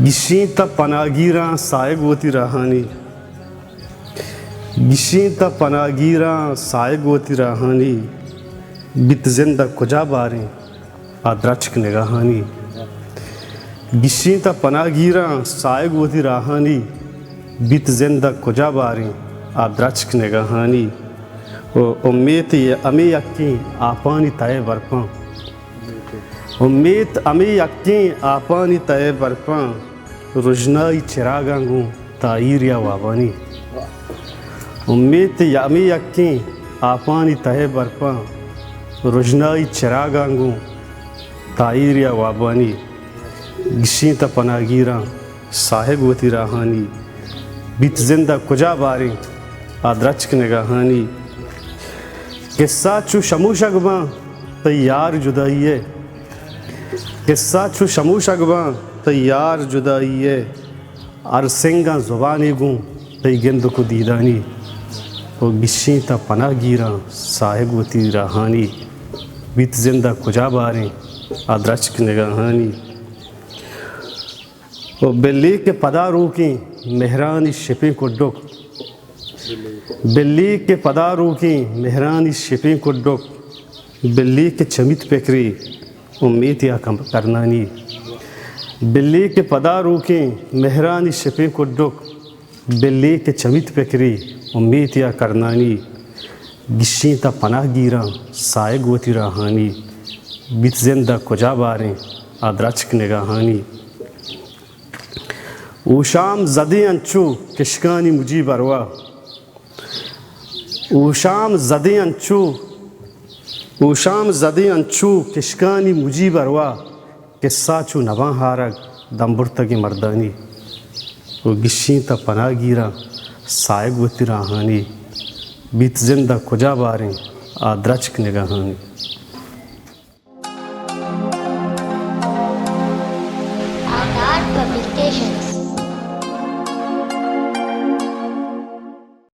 गिशीता पनागीरा सायग वती रहानी गिशीता पनागीरा सायग वती रहानी बित जिंदा कुजा बारें आद्राचक निगाहानी गिशीता पनागीरा सायग वती रहानी बित जिंदा कुजा बारें आद्राचक निगाहानी उम्मीद अमी यक्की आपानी तय बरपा उम्मीद अमी यक्की आपानी तय बरपा रुजनाई चिरागांगू ताईर या वाबानी उम्मीद अमी यक्की आपानी तय बरपा रुजनाई चिरागांगू ताईर या वाबानी गिशीता पनागीरा साहिब वती रहानी बीत जिंदा कुजा बारें आद्रचक निगाहानी किस्सा चु शमूश अगबा तैयार जुदाई है किस्सा छु शमूश अगबा तैयार जुदाई है अरसिंगा ज़ुबानी गूँ तई गिंद को दीदानी वो गिशी ता पना गिरा साहिब वती रहानी बीत जिंदा कुजा बारें आद्रचक निगाहानी वो बिल्ली के पदा रूकी मेहरानी शिपी को डुक बिल्ली के पदा रूकी मेहरानी शिपी को डुक बिल्ली के चमित पेकरी उम्मीद या करनानी बिल्ली के पदा रूकी मेहरानी शिपी को डुक बिल्ली के चमित पेकरी उम्मीद या करनानी गिशी ता पनाह गिरा सायग वती रहानी बीत जिंदा कुजा बारें आद्रचक निगाहानी ऊशाम जदी अंचू किशकानी मुजी बरवा ऊशाम जदी अंचू किशकानी मुजी बरवा किस्सा चू नवा हारग दम्बुर्तगी मर्दानी वो गिशी ता पना गिरा सायग वती रहानी बीत जिंदा कुजा बारें आद्रचक निगाहानी। Art Publications।